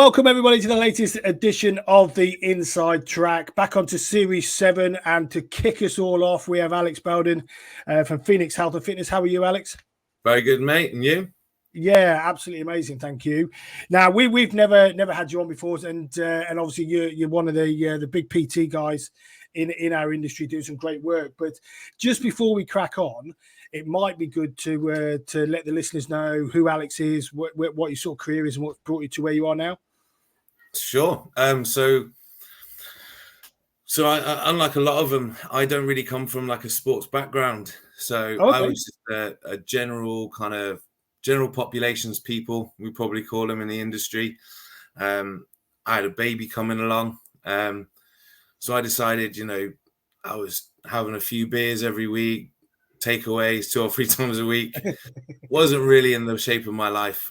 welcome everybody to the latest edition of the Inside Track. Back onto Series 7, and to kick us all off, we have Alex Bowden from Phoenix Health and Fitness. How are you, Alex? Very good, mate. And you? Yeah, absolutely amazing. Thank you. Now we've never had you on before, and obviously you're one of the big PT guys in our industry, doing some great work. But just before we crack on, it might be good to let the listeners know who Alex is, what your sort of career is, and what brought you to where you are now. Sure. So I, unlike a lot of them, I don't really come from like a sports background. So okay. I was just a general populations people, we probably call them in the industry. I had a baby coming along. So I decided, I was having a few beers every week, takeaways 2 or 3 times a week. Wasn't really in the shape of my life.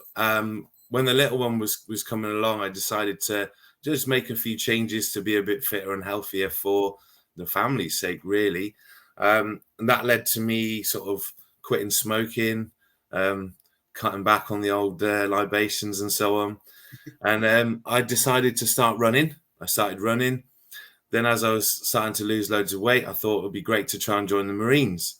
When the little one was coming along, I decided to just make a few changes to be a bit fitter and healthier for the family's sake, really. And that led to me sort of quitting smoking, cutting back on the old libations and so on. And I decided to start running. I started running. Then as I was starting to lose loads of weight, I thought it would be great to try and join the Marines.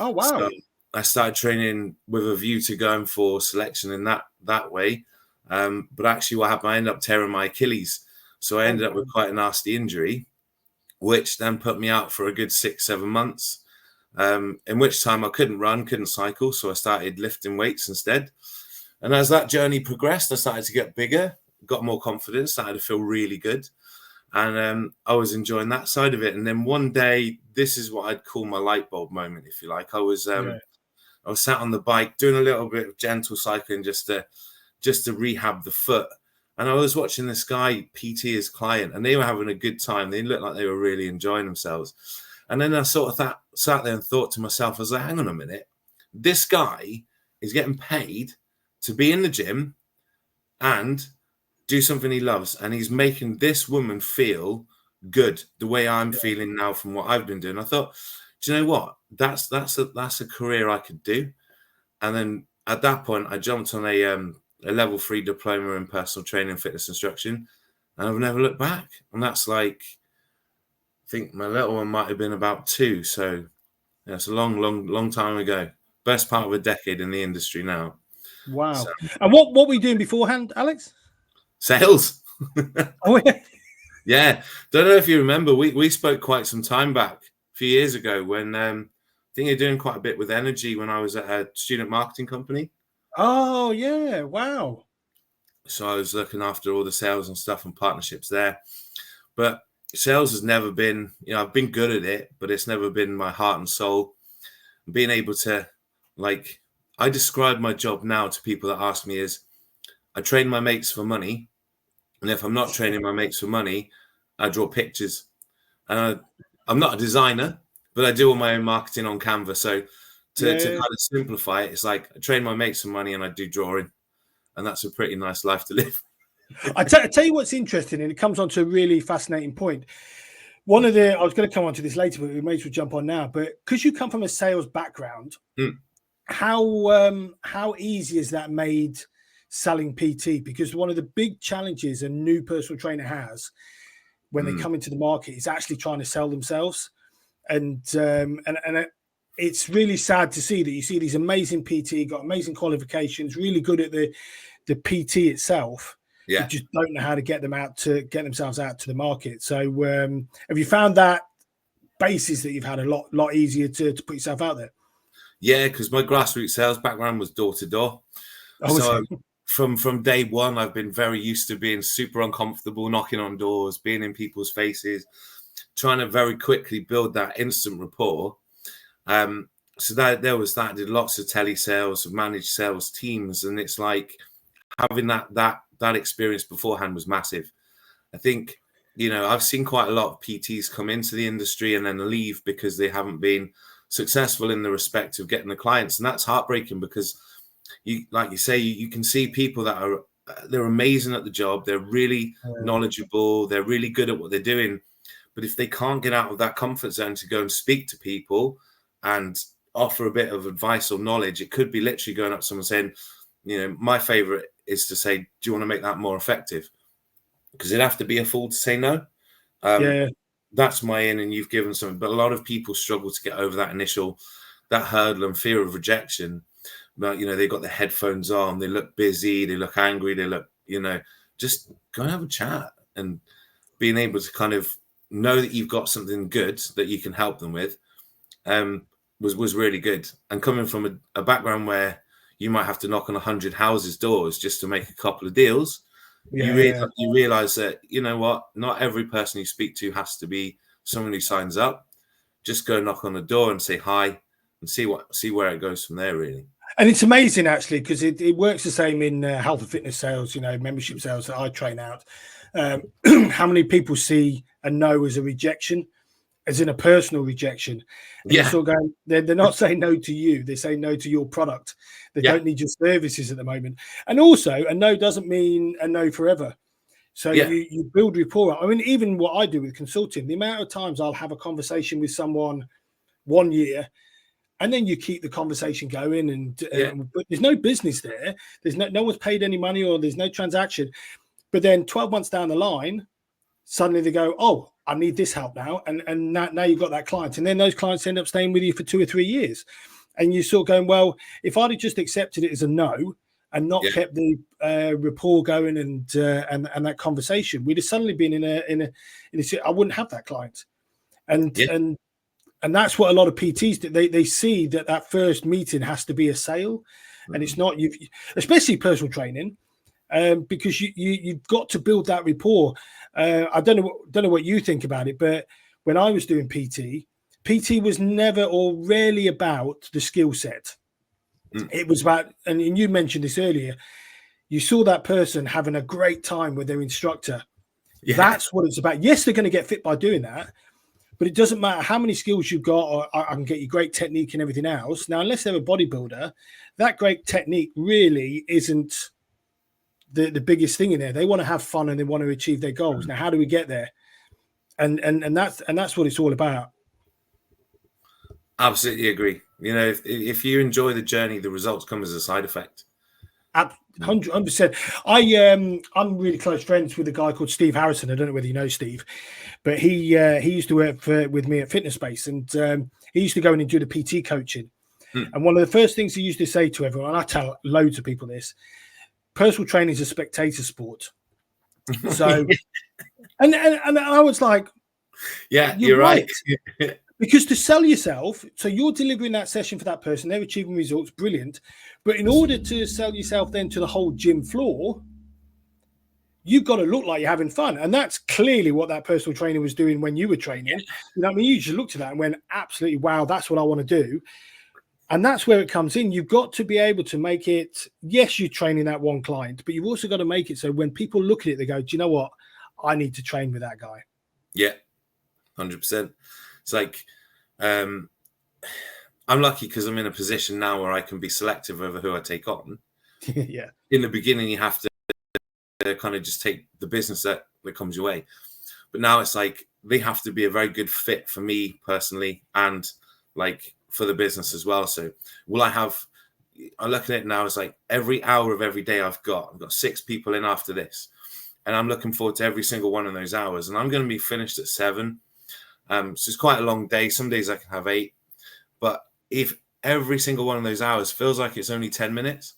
Oh, wow. So I started training with a view to going for selection in that way. But actually what happened, I ended up tearing my Achilles. So I ended up with quite a nasty injury, which then put me out for a good 6-7 months, in which time I couldn't run, couldn't cycle. So I started lifting weights instead. And as that journey progressed, I started to get bigger, got more confidence, started to feel really good. And I was enjoying that side of it. And then one day, this is what I'd call my light bulb moment, if you like. I was sat on the bike doing a little bit of gentle cycling just to rehab the foot. And I was watching this guy PT his client, and they were having a good time. They looked like they were really enjoying themselves. And then I sort of sat there and thought to myself, I was like, hang on a minute. This guy is getting paid to be in the gym and do something he loves, and he's making this woman feel good the way I'm feeling now from what I've been doing. I thought, do you know what? That's a career I could do. And then at that point, I jumped on a level 3 diploma in personal training and fitness instruction, and I've never looked back. And that's like, I think my little one might have been about 2. So yeah, it's a long time ago. Best part of a decade in the industry now. Wow. So, and what were you doing beforehand, Alex? Sales. Oh, yeah. Yeah. Don't know if you remember, we spoke quite some time back, a few years ago, when I think you're doing quite a bit with energy when I was at a student marketing company. Oh, yeah. Wow. So I was looking after all the sales and stuff and partnerships there. But sales has never been, I've been good at it, but it's never been my heart and soul. Being able to, I describe my job now to people that ask me is, I train my mates for money. And if I'm not training my mates for money, I draw pictures. And I'm not a designer, but I do all my own marketing on Canva. So to kind of simplify it, it's like I train my mates for money and I do drawing. And that's a pretty nice life to live. I tell you what's interesting, and it comes on to a really fascinating point. I was going to come on to this later, but we may as well jump on now. But because you come from a sales background, how easy is that made selling PT? Because one of the big challenges a new personal trainer has when they come into the market is actually trying to sell themselves. And it's really sad to see that you see these amazing PT, got amazing qualifications, really good at the PT itself. Yeah. But just don't know how to get themselves out to the market. So have you found that basis that you've had a lot easier to put yourself out there? Yeah, because my grassroots sales background was door to door. So from day one, I've been very used to being super uncomfortable, knocking on doors, being in people's faces, trying to very quickly build that instant rapport. So there was that. I did lots of telesales, managed sales teams, and it's like having that experience beforehand was massive. I think, I've seen quite a lot of PTs come into the industry and then leave because they haven't been successful in the respect of getting the clients, and that's heartbreaking because you can see people that they're amazing at the job, they're really knowledgeable, they're really good at what they're doing, but if they can't get out of that comfort zone to go and speak to people and offer a bit of advice or knowledge, it could be literally going up to someone saying, my favorite is to say, do you want to make that more effective? because it'd have to be a fool to say no. Yeah. That's my in, and you've given something. But a lot of people struggle to get over that hurdle and fear of rejection. But, they've got their headphones on, they look busy, they look angry, they look, just go and have a chat, and being able to kind of know that you've got something good that you can help them with was really good. And coming from a background where you might have to knock on 100 houses' doors just to make a couple of deals, you realize that, not every person you speak to has to be someone who signs up. Just go knock on the door and say hi and see where it goes from there, really. And it's amazing, actually, because it works the same in health and fitness sales, membership sales that I train out. How many people see a no as a rejection, as in a personal rejection? And you're sort of going, they're not saying no to you, they're saying no to your product. They don't need your services at the moment. And also, a no doesn't mean a no forever. So you build rapport. I mean, even what I do with consulting, the amount of times I'll have a conversation with someone 1 year, and then you keep the conversation going, but there's no business there. There's no one's paid any money, or there's no transaction. But then 12 months down the line, suddenly they go, oh, I need this help now. And now you've got that client. And then those clients end up staying with you for 2 or 3 years. And you're sort of going, well, if I'd have just accepted it as a no and not kept the rapport going and that conversation, we'd have suddenly been in a I wouldn't have that client. And that's what a lot of PTs do. They see that first meeting has to be a sale, and it's not. Especially personal training, because you've got to build that rapport. I don't know what you think about it, but when I was doing PT was never or rarely about the skill set. It was about, and you mentioned this earlier, you saw that person having a great time with their instructor. Yeah. That's what it's about. Yes, they're going to get fit by doing that. But it doesn't matter how many skills you've got, or I can get you great technique and everything else. Now, unless they're a bodybuilder, that great technique really isn't the biggest thing in there. They want to have fun and they want to achieve their goals. Now, how do we get there? And that's what it's all about. Absolutely agree. If you enjoy the journey, the results come as a side effect. 100%. I'm really close friends with a guy called Steve Harrison. I don't know whether you know Steve, but he used to work with me at Fitness Space, and he used to go in and do the PT coaching. And one of the first things he used to say to everyone, and I tell loads of people this: personal training is a spectator sport. So, and I was like, yeah, you're right. Because to sell yourself, so you're delivering that session for that person, they're achieving results, brilliant. But in order to sell yourself then to the whole gym floor, you've got to look like you're having fun. And that's clearly what that personal trainer was doing when you were training. You know what I mean? You just looked at that and went, absolutely, wow, that's what I want to do. And that's where it comes in. You've got to be able to make it, yes, you're training that one client, but you've also got to make it so when people look at it, they go, do you know what? I need to train with that guy. Yeah, 100%. It's like, I'm lucky because I'm in a position now where I can be selective over who I take on. Yeah. In the beginning, you have to kind of just take the business that comes your way. But now it's like they have to be a very good fit for me personally and like for the business as well. So I look at it now as like every hour of every day I've got 6 people in after this. And I'm looking forward to every single one of those hours. And I'm going to be finished at 7. So it's quite a long day. Some days I can have 8. But if every single one of those hours feels like it's only 10 minutes,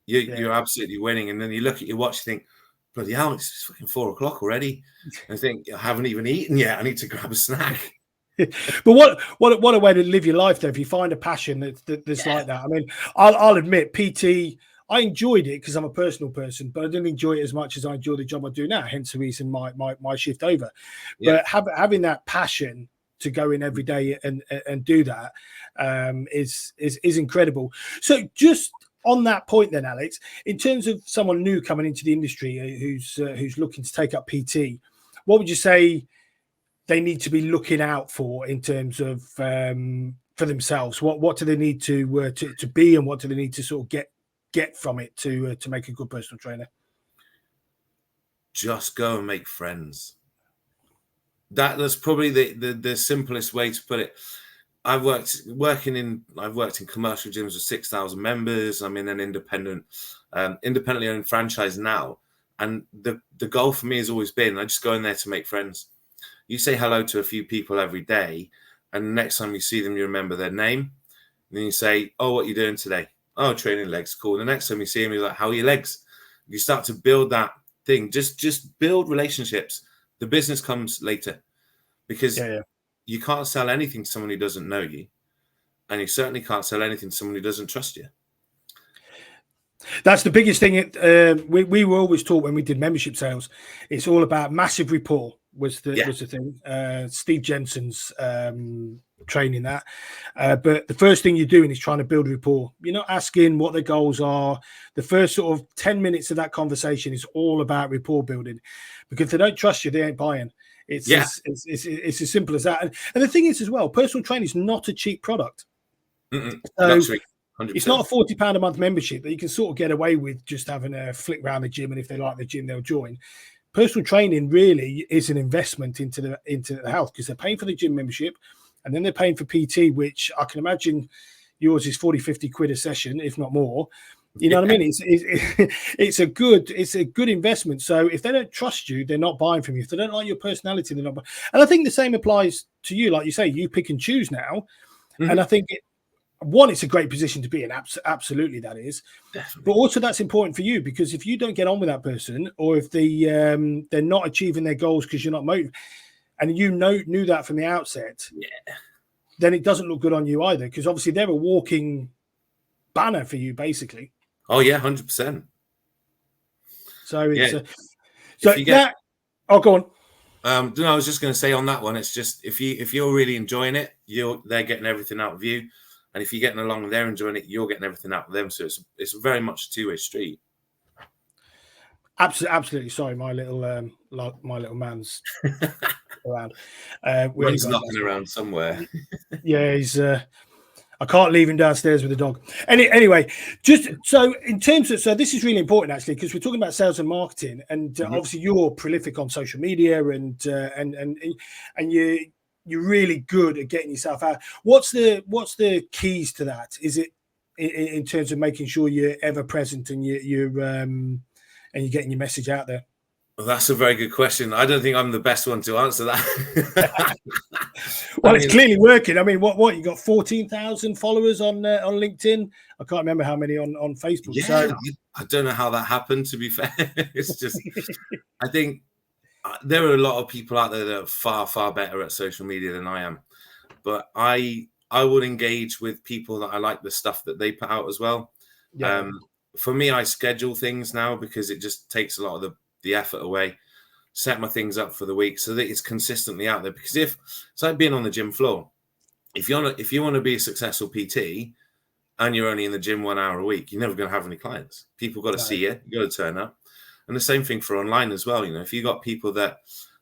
you're absolutely winning. And then you look at your watch, you think, bloody hell, it's fucking 4 o'clock already. And I think, I haven't even eaten yet. I need to grab a snack. But what a way to live your life, though, if you find a passion that's like that. I mean, I'll admit, PT, I enjoyed it because I'm a personal person, but I didn't enjoy it as much as I enjoy the job I do now, hence the reason my shift over. Yeah. But having that passion to go in every day and do that is incredible. So just on that point then, Alex, in terms of someone new coming into the industry who's looking to take up PT, what would you say they need to be looking out for in terms of for themselves? What do they need to be, and what do they need to sort of get from it to make a good personal trainer? Just go and make friends. That's probably the simplest way to put it. I've worked in commercial gyms with 6,000 members. I'm in an independently owned franchise now, And the goal for me has always been, I just go in there to make friends. You say hello to a few people every day, and the next time you see them, you remember their name. And then you say, oh, what are you doing today? Oh, training legs. Cool. The next time you see them, you're like, how are your legs? You start to build that thing. Just build relationships. The business comes later, because you can't sell anything to someone who doesn't know you. And you certainly can't sell anything to someone who doesn't trust you. That's the biggest thing. We were always taught when we did membership sales, it's all about massive rapport was the thing. Steve Jensen's training that. But the first thing you're doing is trying to build rapport. You're not asking what their goals are. The first sort of 10 minutes of that conversation is all about rapport building, because if they don't trust you, they ain't buying. It's as simple as that. And the thing is as well, personal training is not a cheap product. Luxury. 100%. It's not a £40 a month membership that you can sort of get away with just having a flick around the gym, and if they like the gym, they'll join. Personal training really is an investment into the health, because they're paying for the gym membership, and then they're paying for PT, which I can imagine yours is 40-50 quid a session, if not more. You know what I mean? It's a good investment. So if they don't trust you, they're not buying from you. If they don't like your personality, they're not buying. And I think the same applies to you. Like you say, you pick and choose now. And I think it's a great position to be in. Absolutely, that is. Definitely. But also that's important for you, because if you don't get on with that person, or if they're not achieving their goals because you're not motivated, and you knew that from the outset, then it doesn't look good on you either, because obviously they're a walking banner for you, basically. Oh yeah, 100%. So it's oh, go on. No, I was just going to say on that one, it's just if you're really enjoying it, they're getting everything out of you. And if you're getting along and they're enjoying it, you're getting everything out of them. So it's very much a two-way street. Absolutely. Sorry, my little man's around. He's knocking around somewhere. Yeah, he's. I can't leave him downstairs with the dog. Anyway, just so in terms of, so this is really important actually, because we're talking about sales and marketing, and obviously you're prolific on social media, and you're really good at getting yourself out. What's the keys to that? Is it in terms of making sure you're ever present and you're getting your message out there? Well, that's a very good question. I don't think I'm the best one to answer that. Well, it's clearly working. I mean, what you got 14,000 followers on LinkedIn. I can't remember how many on Facebook. Yeah, so I don't know how that happened, to be fair. It's just, I think there are a lot of people out there that are far, far better at social media than I am. But I would engage with people that I like the stuff that they put out as well. Yeah. For me, I schedule things now, because it just takes a lot of the effort away. Set my things up for the week so that it's consistently out there. Because it's like being on the gym floor. If you want to be a successful PT and you're only in the gym 1 hour a week, you're never going to have any clients. People got to see you. You got to turn up. And the same thing for online as well. You know, if you got people that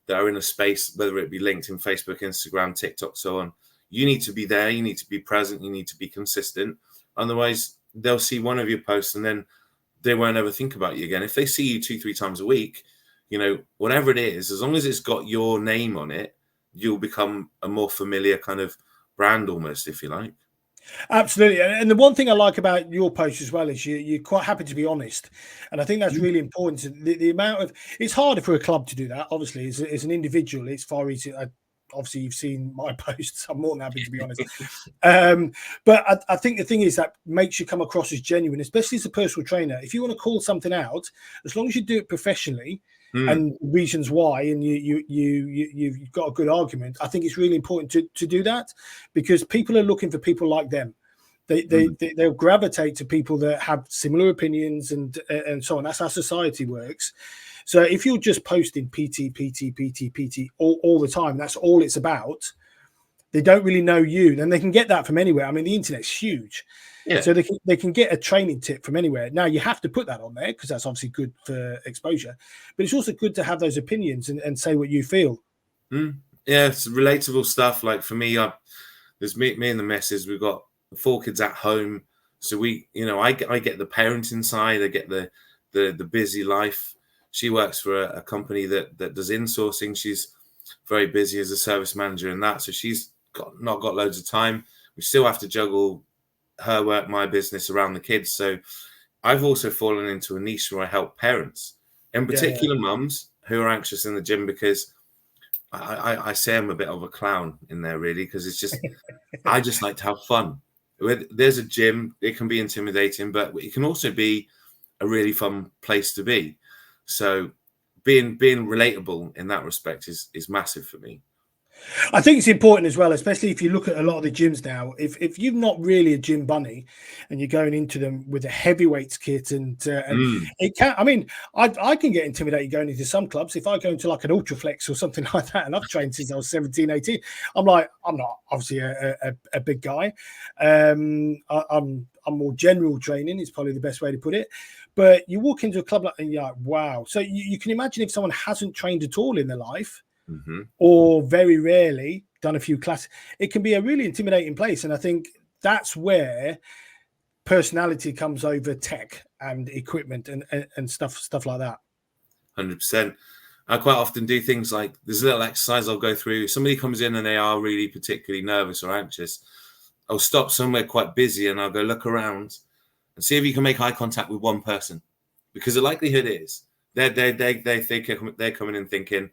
are in a space, whether it be LinkedIn, Facebook, Instagram, TikTok, so on, you need to be there. You need to be present. You need to be consistent. Otherwise, they'll see one of your posts and then they won't ever think about you again. If they see you 2-3 times a week, you know, whatever it is, as long as it's got your name on it, you'll become a more familiar kind of brand almost, if you like. Absolutely. And the one thing I like about your post as well is you're quite happy to be honest. And I think that's really important. The amount of, it's harder for a club to do that, obviously. As an individual, it's far easier. Obviously, you've seen my posts. I'm more than happy to be honest. But I think the thing is that makes you come across as genuine, especially as a personal trainer. If you want to call something out, as long as you do it professionally and reasons why, and you've got a good argument, I think it's really important to do that, because people are looking for people like them. They'll gravitate to people that have similar opinions and so on. That's how society works. So if you're just posting PT all the time, that's all it's about, they don't really know you. Then they can get that from anywhere. I mean, the internet's huge. Yeah. So they can get a training tip from anywhere. Now, you have to put that on there because that's obviously good for exposure. But it's also good to have those opinions and say what you feel. Yeah, it's relatable stuff. Like for me, there's me and the missus. We've got 4 kids at home. So I get the parenting side. I get the busy life. She works for a company that does insourcing. She's very busy as a service manager and that. So she's not got loads of time. We still have to juggle her work, my business around the kids. So I've also fallen into a niche where I help parents. in particular mums who are anxious in the gym, because I say I'm a bit of a clown in there, really, because it's just I just like to have fun. There's a gym, it can be intimidating, but it can also be a really fun place to be. So being relatable in that respect is massive for me. I think it's important as well, especially if you look at a lot of the gyms now. If you're not really a gym bunny and you're going into them with a heavyweights kit, and it can, I mean, I can get intimidated going into some clubs. If I go into like an Ultraflex or something like that, and I've trained since I was 17, 18, I'm like, I'm not obviously a big guy. I'm more general training is probably the best way to put it. But you walk into a club like, and you're like, wow. So you can imagine if someone hasn't trained at all in their life, or very rarely done a few classes, it can be a really intimidating place. And I think that's where personality comes over tech and equipment and stuff like that. 100%. I quite often do things like, there's a little exercise I'll go through. Somebody comes in and they are really particularly nervous or anxious. I'll stop somewhere quite busy and I'll go look around and see if you can make eye contact with one person, because the likelihood is they're coming in thinking,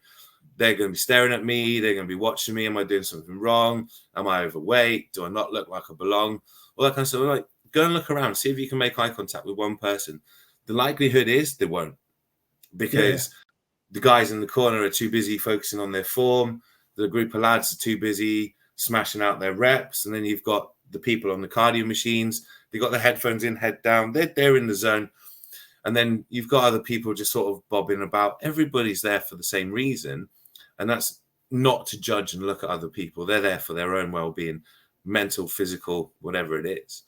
they're going to be staring at me. They're going to be watching me. Am I doing something wrong? Am I overweight? Do I not look like I belong? All that kind of stuff. Like, go and look around. See if you can make eye contact with one person. The likelihood is they won't, because the guys in the corner are too busy focusing on their form. The group of lads are too busy smashing out their reps. And then you've got the people on the cardio machines. They've got their headphones in, head down. They're in the zone. And then you've got other people just sort of bobbing about. Everybody's there for the same reason. And that's not to judge and look at other people. They're there for their own well-being, mental, physical, whatever it is.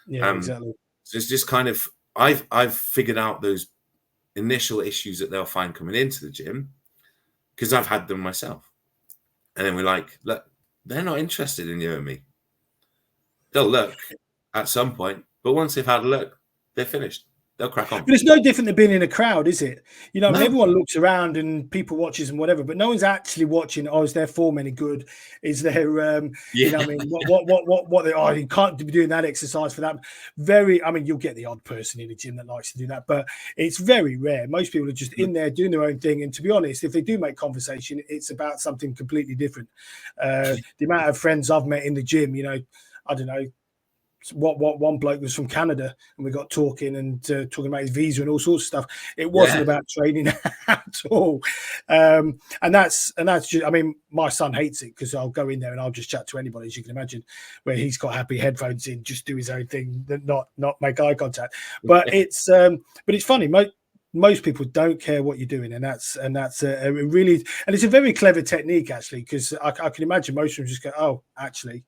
Yeah, exactly. So it's just kind of, I've figured out those initial issues that they'll find coming into the gym, because I've had them myself. And then we're like, look, they're not interested in you and me. They'll look at some point, but once they've had a look, they're finished. They'll crack on. But it's no different than being in a crowd, is it? You know, I mean, everyone looks around and people watches and whatever, but no one's actually watching. Oh, is their form any good? Is there, you know, I mean, what they are? You can't be doing that exercise for that. I mean, you'll get the odd person in the gym that likes to do that, but it's very rare. Most people are just in there doing their own thing. And to be honest, if they do make conversation, it's about something completely different. The amount of friends I've met in the gym, you know, I don't know. What one bloke was from Canada, and we got talking and talking about his visa and all sorts of stuff. It wasn't about training at all, and that's just, I mean, my son hates it because I'll go in there and I'll just chat to anybody, as you can imagine, where he's got happy headphones in, just do his own thing, not make eye contact. But it's funny. Most people don't care what you're doing, and that's a really, and it's a very clever technique actually, because I can imagine most of them just go, oh, actually.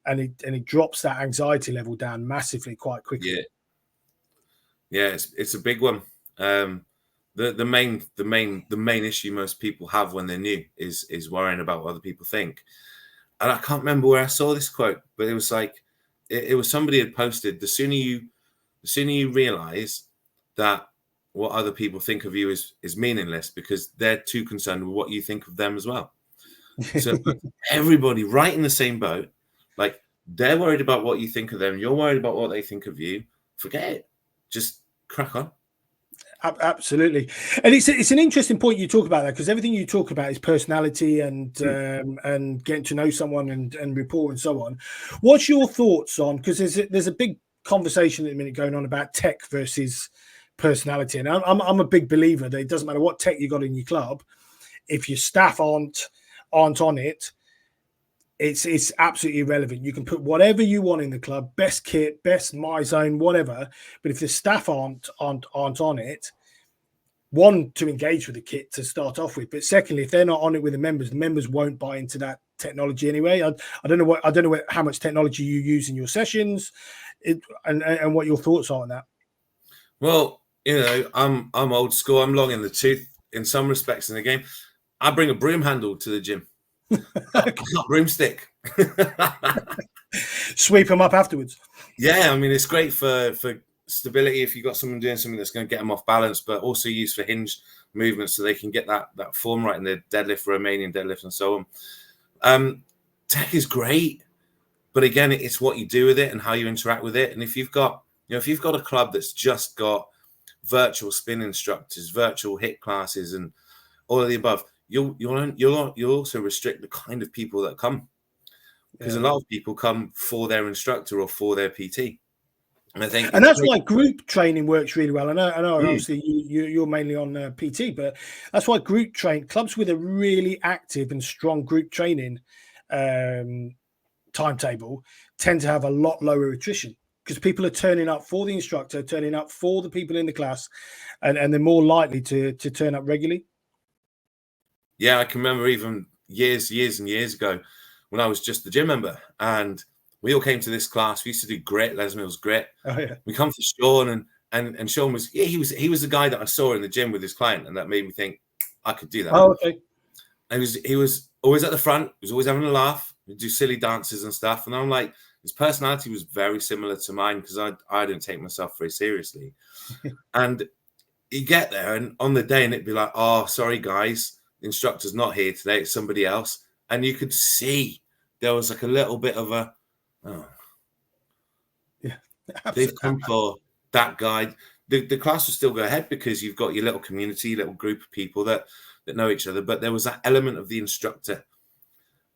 And it drops that anxiety level down massively quite quickly. Yeah, it's a big one. The main issue most people have when they're new is worrying about what other people think. And I can't remember where I saw this quote, but it was like it was somebody had posted, the sooner you realize that what other people think of you is meaningless, because they're too concerned with what you think of them as well. So everybody right in the same boat. Like, they're worried about what you think of them. You're worried about what they think of you. Forget it. Just crack on. Absolutely. And it's an interesting point you talk about that, because everything you talk about is personality and getting to know someone and rapport and so on. What's your thoughts on, because there's a big conversation at the minute going on about tech versus personality. And I'm a big believer that it doesn't matter what tech you got in your club, if your staff aren't on it, it's absolutely irrelevant. You can put whatever you want in the club, best kit, best my zone, whatever. But if the staff aren't on it, one, to engage with the kit to start off with, but secondly, if they're not on it with the members won't buy into that technology anyway. I don't know how much technology you use in your sessions, and what your thoughts are on that. Well, you know, I'm old school. I'm long in the tooth in some respects in the game. I bring a broom handle to the gym. Not broomstick. Sweep them up afterwards. Yeah, I mean, it's great for stability if you've got someone doing something that's going to get them off balance, but also used for hinge movements so they can get that form right in their deadlift, Romanian deadlift, and so on. Tech is great, but again, it's what you do with it and how you interact with it. And if you've got a club that's just got virtual spin instructors, virtual HIIT classes, and all of the above, you'll also restrict the kind of people that come, because a lot of people come for their instructor or for their PT. And I think, and that's why group training works really well. I know obviously you're mainly on PT, but that's why group clubs with a really active and strong group training timetable tend to have a lot lower attrition, because people are turning up for the instructor, turning up for the people in the class, and they're more likely to turn up regularly. Yeah, I can remember even years and years ago when I was just the gym member, and we all came to this class. We used to do grit, Les Mills grit. Oh, yeah. We come for Sean, and Sean was he was the guy that I saw in the gym with his client, and that made me think I could do that. Oh, okay. And he was always at the front. He was always having a laugh. He'd do silly dances and stuff. And I'm like, his personality was very similar to mine, because I didn't take myself very seriously. And you get there, and on the day, and it'd be like, oh, sorry guys, the instructor's not here today. It's somebody else. And you could see there was like a little bit of a, yeah, they've come for that guy. The class will still go ahead because you've got your little community, little group of people that know each other. But there was that element of the instructor,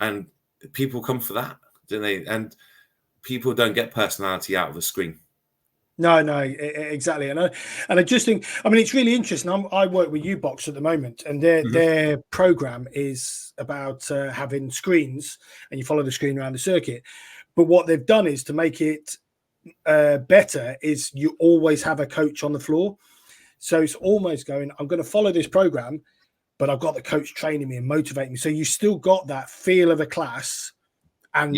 and people come for that, don't they? And people don't get personality out of a screen. No, exactly. And I just think, I mean, it's really interesting. I work with U-Box at the moment, and their program is about having screens, and you follow the screen around the circuit. But what they've done is, to make it better, is you always have a coach on the floor. So it's almost going, I'm going to follow this program, but I've got the coach training me and motivating me. So you still got that feel of a class and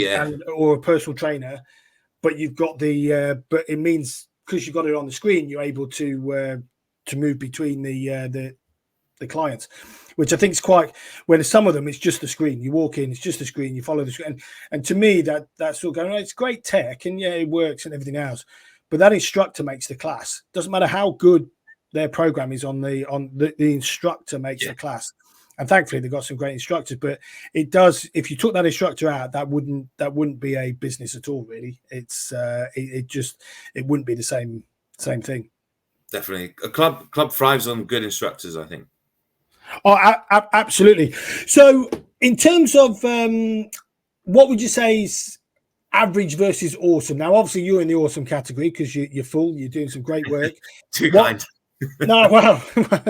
or a personal trainer, but you've got the but it means, because you've got it on the screen, you're able to move between the clients, which I think is quite, when some of them it's just the screen. You walk in, it's just the screen, you follow the screen, and to me that's sort of going, it's great tech, and yeah, it works and everything else, but that instructor makes the class. Doesn't matter how good their program is on the instructor makes the class. And thankfully they've got some great instructors, but it does, if you took that instructor out, that wouldn't be a business at all, really. It's it wouldn't be the same thing. Definitely. A club thrives on good instructors, I think. Oh, absolutely. So in terms of what would you say is average versus awesome? Now, obviously you're in the awesome category because you're full, you're doing some great work. Too kind. No, well,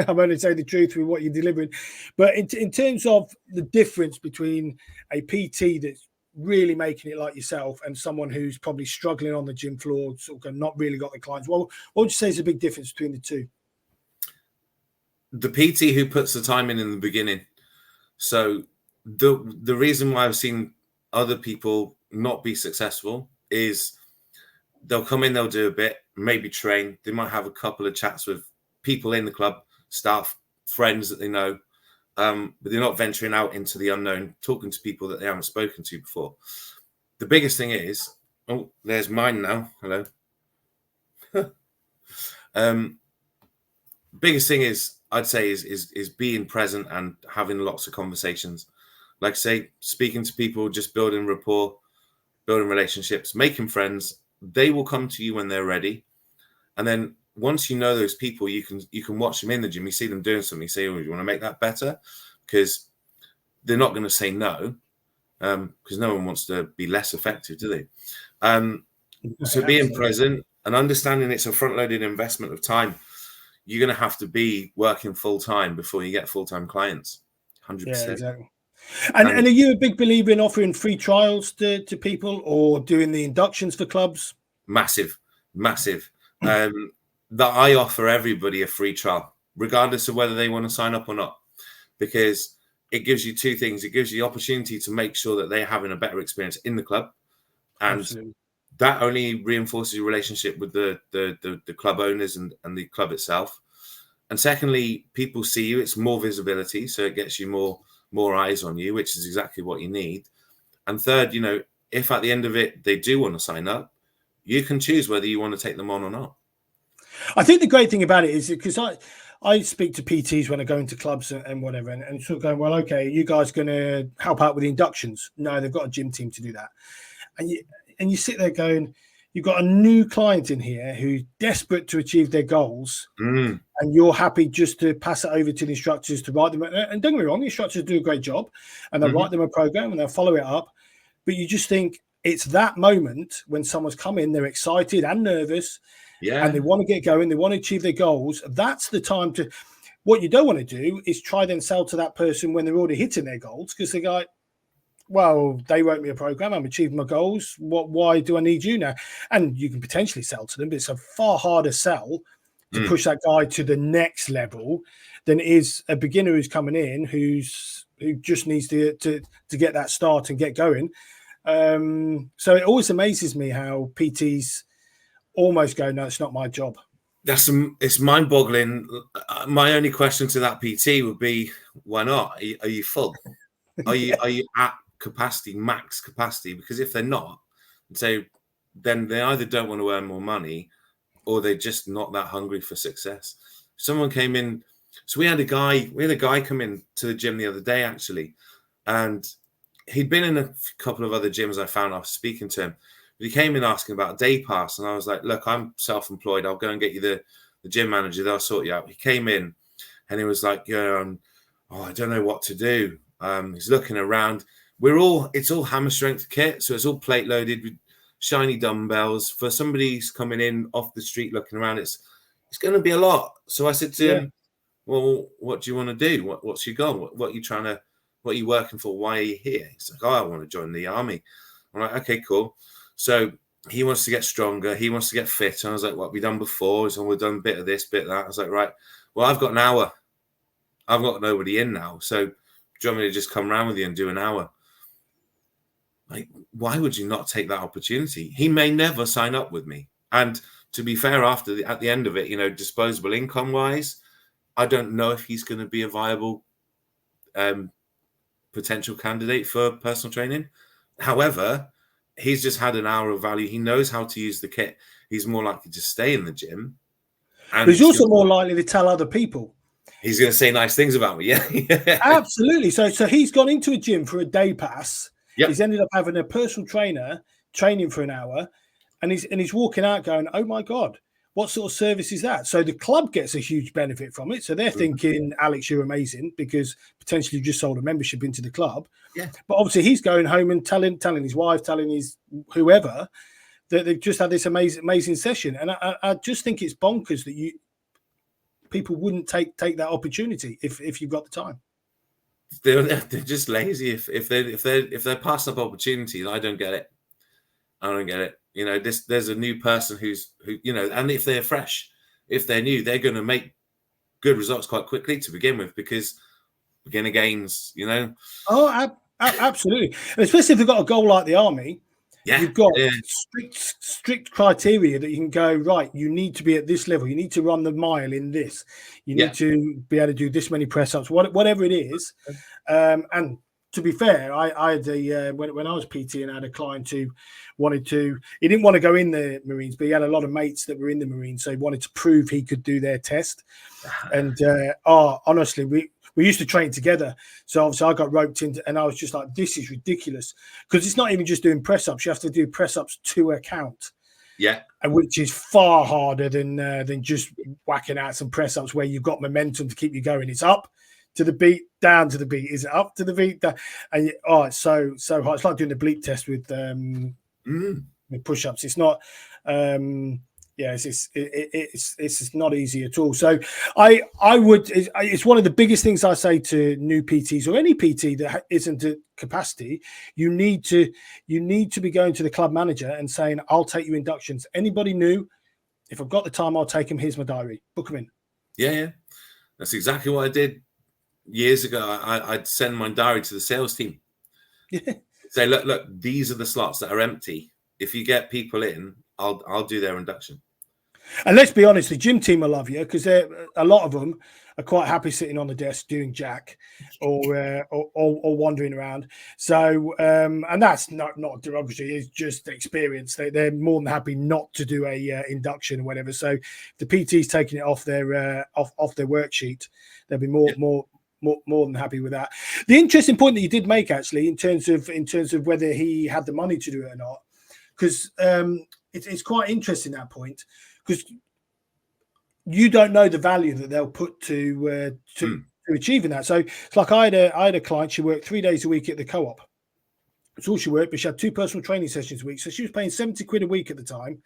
I'm only saying the truth with what you're delivering. But in terms of the difference between a PT that's really making it like yourself and someone who's probably struggling on the gym floor, sort of not really got the clients, what would you say is a big difference between the two? The PT who puts the time in the beginning. So the reason why I've seen other people not be successful is they'll come in, they'll do a bit, maybe train. They might have a couple of chats with people in the club, staff, friends that they know, but they're not venturing out into the unknown, talking to people that they haven't spoken to before. The biggest thing is, oh, there's mine now. Hello. Biggest thing is, I'd say, is being present and having lots of conversations. Like I say, speaking to people, just building rapport, building relationships, making friends. They will come to you when they're ready, and then once you know those people, you can watch them in the gym. You see them doing something, you say, oh, you want to make that better? Because they're not going to say no, because no one wants to be less effective, do they? So being present and understanding it's a front-loaded investment of time. You're going to have to be working full-time before you get full-time clients. 100%. Yeah, exactly. And are you a big believer in offering free trials to people, or doing the inductions for clubs? Massive. That I offer everybody a free trial, regardless of whether they want to sign up or not, because it gives you two things. It gives you the opportunity to make sure that they're having a better experience in the club, and Absolutely. That only reinforces your relationship with the club owners and the club itself. And secondly, people see you. It's more visibility, so it gets you more eyes on you, which is exactly what you need. And third, if at the end of it they do want to sign up, you can choose whether you want to take them on or not. I think the great thing about it is because I speak to PTs when I go into clubs and whatever, and sort of going, well, okay, you guys going to help out with the inductions? No, they've got a gym team to do that. And you sit there going, you've got a new client in here who's desperate to achieve their goals, Mm. and you're happy just to pass it over to the instructors to write them. And don't get me wrong, the instructors do a great job, and they'll write them a program and they'll follow it up. But you just think it's that moment when someone's come in, they're excited and nervous, and they want to get going, they want to achieve their goals. That's the time to. What you don't want to do is try then sell to that person when they're already hitting their goals, because they're like, well, they wrote me a program, I'm achieving my goals. Why do I need you now? And you can potentially sell to them, but it's a far harder sell to push that guy to the next level than it is a beginner who's coming in who just needs to get that start and get going. So it always amazes me how PTs almost go, no, it's not my job. It's mind-boggling. My only question to that PT would be, why not? Are you full? Are you at capacity, max capacity? Because if they're not, then they either don't want to earn more money, or they're just not that hungry for success. Someone came in, so we had a guy come in to the gym the other day actually, and he'd been in a couple of other gyms I found after speaking to him. But he came in asking about a day pass, and I was like, look, I'm self-employed. I'll go and get you the gym manager. They'll sort you out. He came in and he was like, I don't know what to do. He's looking around. It's all hammer strength kit. So it's all plate loaded with shiny dumbbells. For somebody who's coming in off the street looking around, it's going to be a lot. So I said to him, well, what do you want to do? What's your goal? What are you working for? Why are you here? He's like, I want to join the army. I'm like, okay, cool. So he wants to get stronger. He wants to get fit. And I was like, what have we done before? So we've done a bit of this, bit of that. I was like, right, well, I've got an hour. I've got nobody in now. So do you want me to just come around with you and do an hour? Like, why would you not take that opportunity? He may never sign up with me. And to be fair, at the end of it, disposable income wise, I don't know if he's going to be a viable potential candidate for personal training. However, he's just had an hour of value. He knows how to use the kit. He's more likely to stay in the gym. And he's also more likely to tell other people. He's going to say nice things about me. Yeah. Absolutely. So he's gone into a gym for a day pass. Yep. He's ended up having a personal trainer training for an hour, and he's walking out going, oh my God, what sort of service is that? So the club gets a huge benefit from it. So they're thinking, Alex, you're amazing, because potentially you just sold a membership into the club. Yeah. But obviously he's going home and telling his wife, telling his whoever that they've just had this amazing session. And I just think it's bonkers that people wouldn't take that opportunity if you've got the time. They're just lazy. If they're passing up opportunities, I don't get it. There's a new person who and if they're fresh, if they're new, they're going to make good results quite quickly to begin with, because beginner gains, Oh, absolutely. And especially if they've got a goal like the army, you've got strict criteria that you can go, right, you need to be at this level. You need to run the mile in this. You need to be able to do this many press-ups, whatever it is. And to be fair, I had when I was PT, and I had a client who he didn't want to go in the Marines, but he had a lot of mates that were in the Marines, so he wanted to prove he could do their test. And honestly, we used to train together. So obviously I got roped into, and I was just like, this is ridiculous, because it's not even just doing press-ups. You have to do press-ups to a count. Yeah. Which is far harder than just whacking out some press-ups where you've got momentum to keep you going. It's up to the beat, down to the beat. Is it up to the beat? Down? And it's so hard. It's like doing the bleep test with push-ups. It's not it's not easy at all. So it's one of the biggest things I say to new PTs, or any PT that isn't at capacity. You need to be going to the club manager and saying, I'll take you inductions. Anybody new, if I've got the time, I'll take them. Here's my diary. Book them in. Yeah. That's exactly what I did years ago. I'd send my diary to the sales team. Yeah. Say, look, these are the slots that are empty. If you get people in, I'll do their induction. And let's be honest, the gym team will love you, because a lot of them are quite happy sitting on the desk doing jack or wandering around. So and that's not derogatory, it's just experience. They're more than happy not to do a induction or whatever. So if the PT's taking it off their off their worksheet, they'll be more than happy with that. The interesting point that you did make, actually, in terms of whether he had the money to do it or not, because it's quite interesting, that point, because you don't know the value that they'll put to achieving that. So it's like I had a client. She worked 3 days a week at the co-op. That's all she worked, but she had 2 personal training sessions a week. So she was paying 70 quid a week at the time.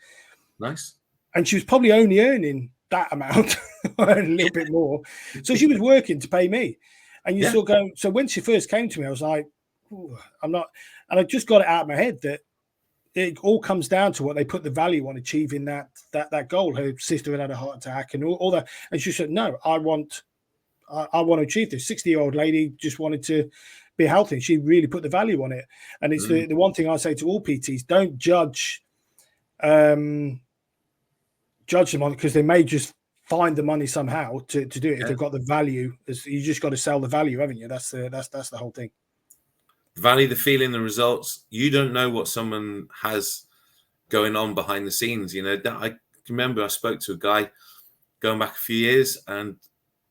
Nice. And she was probably only earning that amount, a little bit more. So she was working to pay me. And you still go. So when she first came to me, I was like, I'm not. And I just got it out of my head that it all comes down to what they put the value on achieving that goal. Her sister had a heart attack and all that. And she said, no, I want to achieve this. 60-year-old lady just wanted to be healthy. She really put the value on it. And it's the one thing I say to all PTs: don't judge them on, because they may just find the money somehow to do it. If they've got the value, you just got to sell the value, haven't you? That's the whole thing. Value the feeling, the results. You don't know what someone has going on behind the scenes. You know, I remember I spoke to a guy going back a few years, and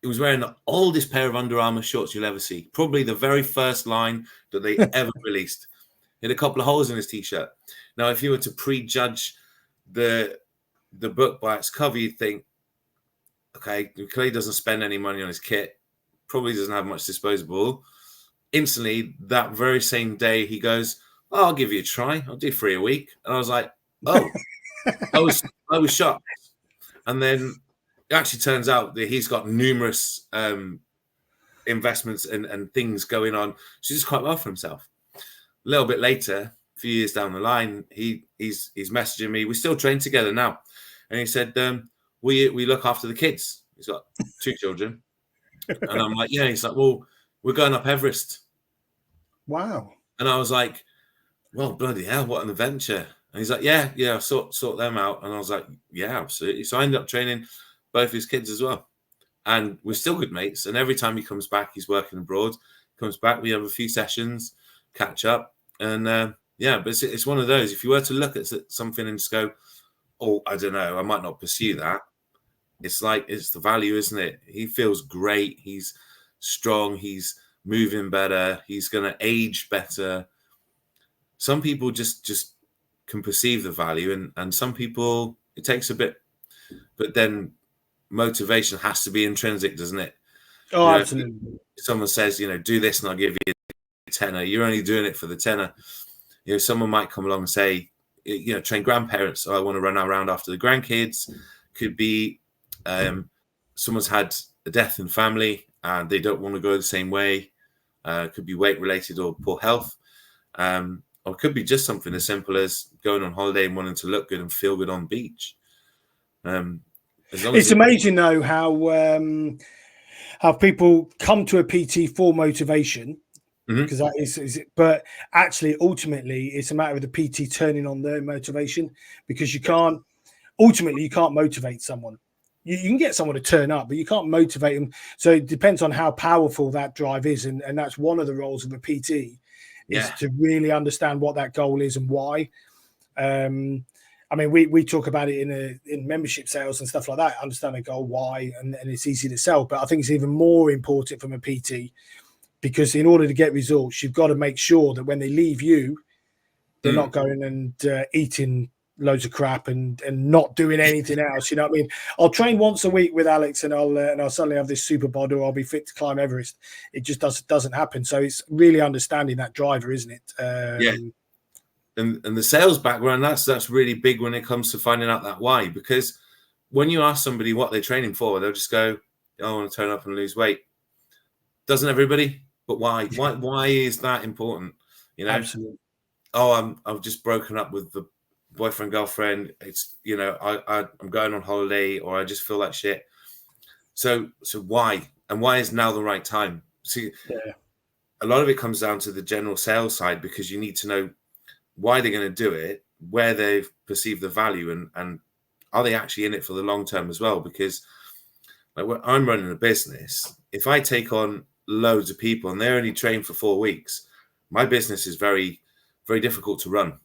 he was wearing the oldest pair of Under Armour shorts you'll ever see. Probably the very first line that they ever released. He had a couple of holes in his t-shirt. Now, if you were to prejudge the book by its cover, you'd think, okay, he clearly doesn't spend any money on his kit, probably doesn't have much disposable. Instantly, that very same day, he goes, oh, I'll give you a try. I'll do 3 a week. And I was like, oh, I was shocked. And then it actually turns out that he's got numerous investments and things going on. So he's quite well for himself. A little bit later, a few years down the line, he's messaging me. We still train together now. And he said, we look after the kids. He's got 2 children. And I'm like, yeah. He's like, well, we're going up Everest. Wow. And I was like, well, bloody hell, what an adventure. And he's like, yeah, sort them out. And I was like, yeah, absolutely. So I ended up training both his kids as well. And we're still good mates. And every time he comes back, he's working abroad, comes back, we have a few sessions, catch up. And but it's one of those, if you were to look at something and just go, oh, I don't know, I might not pursue that. It's the value, isn't it? He feels great. He's strong. He's moving better. He's going to age better. Some people just can perceive the value, and some people, it takes a bit. But then motivation has to be intrinsic, doesn't it? Oh, absolutely. If someone says, do this and I'll give you a tenner, you're only doing it for the tenner. Someone might come along and say, train grandparents. Oh, I want to run around after the grandkids. Could be someone's had a death in family and they don't want to go the same way. Could be weight related or poor health. Or it could be just something as simple as going on holiday and wanting to look good and feel good on the beach. It's amazing though how people come to a PT for motivation, because that is but actually ultimately it's a matter of the PT turning on their motivation, because you can't motivate someone. You can get someone to turn up, but you can't motivate them. So it depends on how powerful that drive is, and that's one of the roles of a PT is to really understand what that goal is and why. I mean, we talk about it in membership sales and stuff like that. Understand a goal, why, and it's easy to sell. But I think it's even more important from a PT, because in order to get results, you've got to make sure that when they leave you, they're not going and eating loads of crap and not doing anything else. You know what I mean? I'll train once a week with Alex, and I'll suddenly have this super bod, or I'll be fit to climb Everest. It just doesn't happen. So it's really understanding that driver, isn't it? And the sales background, that's really big when it comes to finding out that why. Because when you ask somebody what they're training for, they'll just go, I want to turn up and lose weight. Doesn't everybody? But why? Why is that important? Absolutely. Oh, I've just broken up with the boyfriend, girlfriend. It's, I'm going on holiday, or I just feel like shit. So why? And why is now the right time? See, a lot of it comes down to the general sales side, because you need to know why they're going to do it, where they've perceived the value, and are they actually in it for the long term as well? Because when I'm running a business, if I take on loads of people and they only train for 4 weeks, my business is very, very difficult to run.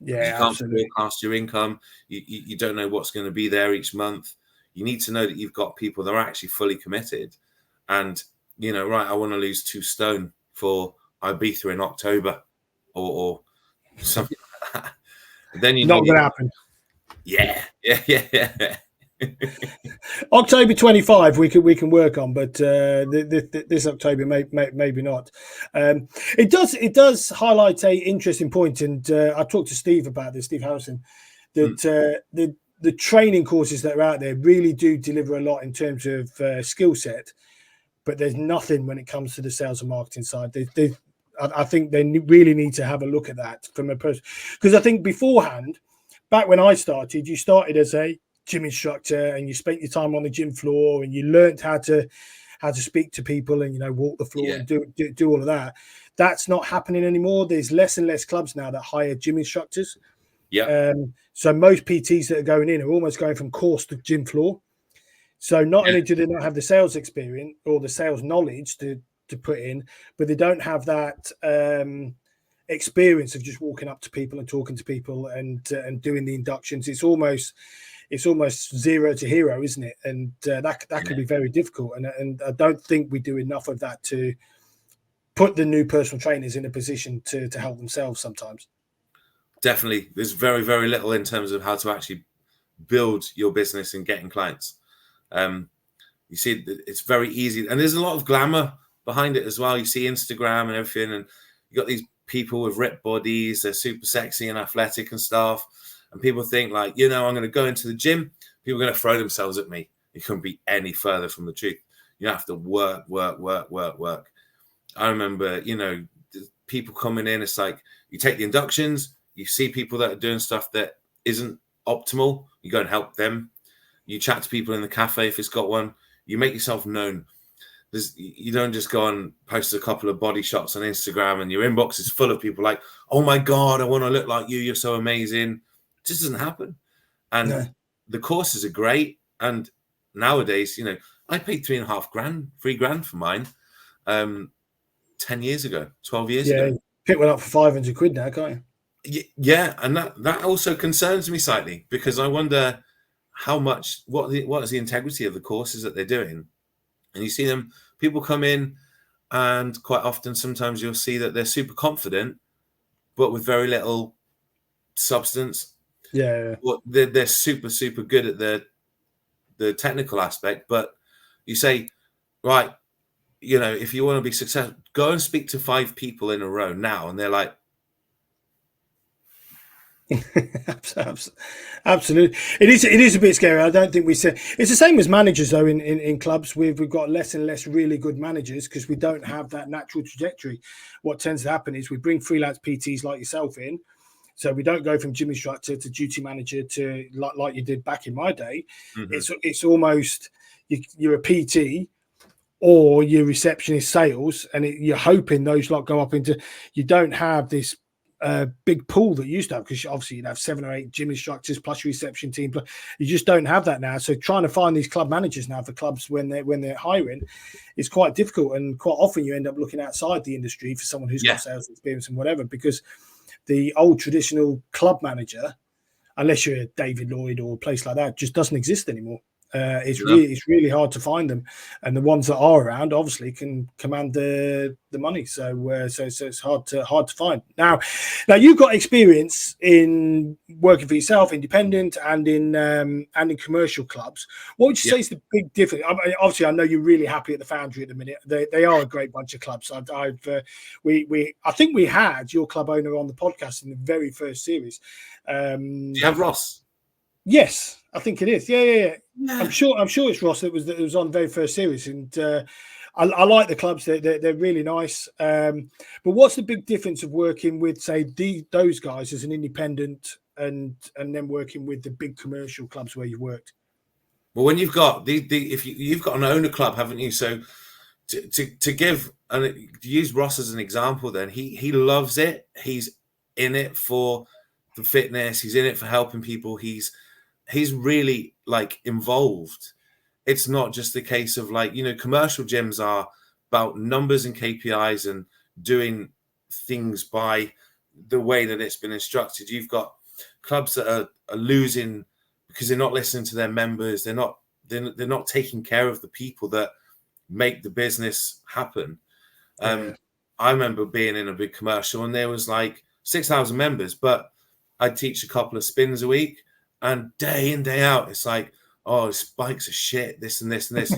Yeah, you can't forecast your income. You don't know what's going to be there each month. You need to know that you've got people that are actually fully committed. And, right, I want to lose 2 stone for Ibiza in October or something like that. Then not going to happen. Yeah. October 25 we can work on, but this October maybe not. It does highlight a interesting point, and I talked to Steve about this, Steve Harrison, that the training courses that are out there really do deliver a lot in terms of skill set, but there's nothing when it comes to the sales and marketing side. I think they really need to have a look at that from a person, because I think beforehand, back when I started, you started as a gym instructor and you spent your time on the gym floor and you learned how to speak to people and walk the floor and do all of that. That's not happening anymore. There's less and less clubs now that hire gym instructors. So most PTs that are going in are almost going from course to gym floor. So not only do they not have the sales experience or the sales knowledge to put in, but they don't have that experience of just walking up to people and talking to people and doing the inductions. It's almost zero to hero, isn't it? And that can be very difficult. And I don't think we do enough of that to put the new personal trainers in a position to help themselves sometimes. Definitely. There's very, very little in terms of how to actually build your business and getting clients. You see, it's very easy. And there's a lot of glamour behind it as well. You see Instagram and everything, and you got these people with ripped bodies. They're super sexy and athletic and stuff. And people think like, I'm going to go into the gym. People are going to throw themselves at me. It couldn't be any further from the truth. You have to work. I remember, people coming in. It's like you take the inductions. You see people that are doing stuff that isn't optimal. You go and help them. You chat to people in the cafe if it's got one. You make yourself known. You don't just go and post a couple of body shots on Instagram and your inbox is full of people like, oh my God, I want to look like you. You're so amazing. It just doesn't happen. And the courses are great. And nowadays, I paid $3,500 for mine 10 years ago, 12 years ago. Pick one up for 500 quid now, can't you? Yeah, and that also concerns me slightly, because I wonder how much, what is the integrity of the courses that they're doing. And you see people come in, and quite often, sometimes you'll see that they're super confident, but with very little substance. Well, they're super, super good at the technical aspect, but you say, right, if you want to be successful, go and speak to 5 people in a row now, and they're like, Absolutely, it is a bit scary. I don't think we say it's the same as managers though. In clubs, we've got less and less really good managers because we don't have that natural trajectory. What tends to happen is we bring freelance PTs like yourself in, so we don't go from gym instructor to duty manager to like you did back in my day. It's almost you're a PT or your receptionist sales, and you're hoping those lot go up into. You don't have this big pool that you used to have, because obviously you'd have 7 or 8 gym instructors plus your reception team. You just don't have that now. So trying to find these club managers now for clubs when they're hiring is quite difficult, and quite often you end up looking outside the industry for someone who's got sales experience and whatever, because the old traditional club manager, unless you're David Lloyd or a place like that, just doesn't exist anymore. It's really hard to find them, and the ones that are around obviously can command the money. So it's hard to find. Now you've got experience in working for yourself, independent, and in commercial clubs. What would you say is the big difference? I mean, obviously, I know you're really happy at the Foundry at the minute. They are a great bunch of clubs. I think we had your club owner on the podcast in the very first series. Do you have Ross? Yes, I think it is. Yeah. I'm sure it's Ross that was on the very first series, and I like the clubs. They're really nice. But what's the big difference of working with, say, those guys as an independent, and then working with the big commercial clubs where you've worked? Well, when you've got if you've got an owner club, haven't you? So to give and to use Ross as an example, then he loves it. He's in it for the fitness. He's in it for helping people. He's really like involved. It's not just a case of like, commercial gyms are about numbers and KPIs and doing things by the way that it's been instructed. You've got clubs that are losing because they're not listening to their members. They're not taking care of the people that make the business happen. I remember being in a big commercial, and there was like 6,000 members, but I'd teach a couple of spins a week. And day in, day out, it's like, oh, spikes are shit, this and this and this.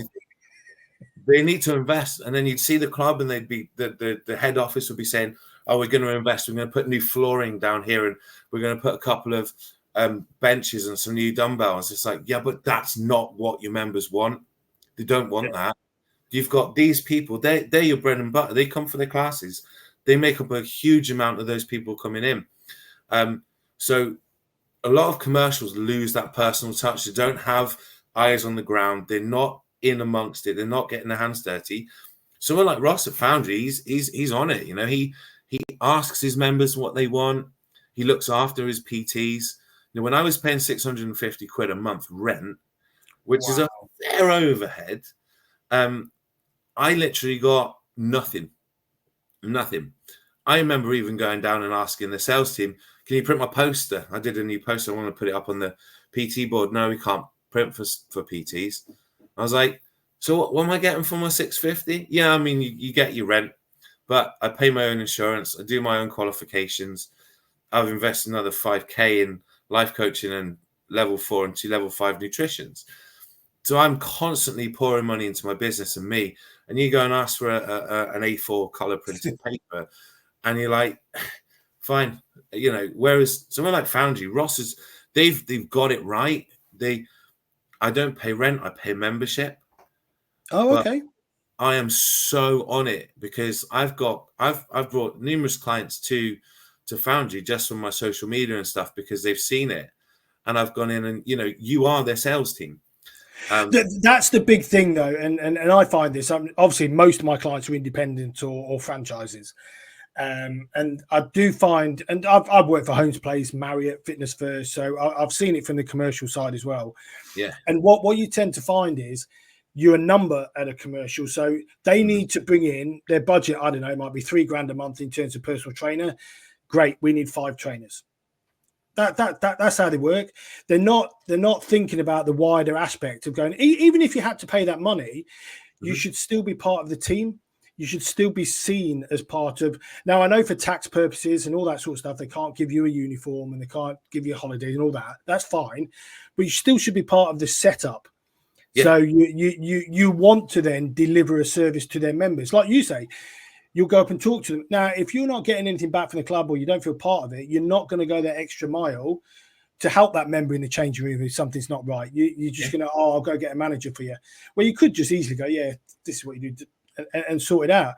They need to invest. And then you'd see the club and they'd be, the head office would be saying, oh, we're going to invest. We're going to put new flooring down here and we're going to put a couple of benches and some new dumbbells. It's like, yeah, but that's not what your members want. They don't want that. You've got these people, they're your bread and butter. They come for their classes. They make up a huge amount of those people coming in. So a lot of commercials lose that personal touch. They don't have eyes on the ground. They're not in amongst it. They're not getting their hands dirty. Someone like Ross at Foundry, he's on it. You know, he asks his members what they want. He looks after his PTs. You know, when I was paying 650 quid a month rent, which is a fair overhead, I literally got nothing. I remember even going down and asking the sales team, can you print my poster? I did a new poster. I want to put it up on the PT board. No, we can't print for PTs. I was like, so what am I getting for my 650? Yeah, I mean, you get your rent, but I pay my own insurance. I do my own qualifications. I've invested another 5K in life coaching and level 4 and 2 level 5 nutritions. So I'm constantly pouring money into my business and me. And you go and ask for an A4 color printed paper, and you're like, fine, you know. Whereas someone like Foundry, Ross they've got it right. I don't pay rent, I pay membership. Oh, okay. I am so on it because I've brought numerous clients to Foundry just from my social media and stuff because they've seen it, and I've gone in and, you know, you are their sales team. That's the big thing, though, and I find this. Obviously, most of my clients are independent or franchises, and I do find, and I've worked for Homes Place, Marriott, Fitness First, so I've seen it from the commercial side as well. Yeah. And what you tend to find is you're a number at a commercial, so they need to bring in their budget. I don't know, it might be $3,000 a month in terms of personal trainer. Great, we need 5 trainers. That's how they work. They're not thinking about the wider aspect of going, even if you had to pay that money, you should still be part of the team. You should still be seen as part of. Now, I know for tax purposes and all that sort of stuff, they can't give you a uniform and they can't give you a holiday and all that. That's fine, but you still should be part of the setup. Yeah. So you want to then deliver a service to their members, like you say. You'll go up and talk to them. Now, if you're not getting anything back from the club or you don't feel part of it, you're not going to go that extra mile to help that member in the changing room if something's not right. You're just going to, I'll go get a manager for you. Well, you could just easily go, yeah, this is what you do, and sort it out.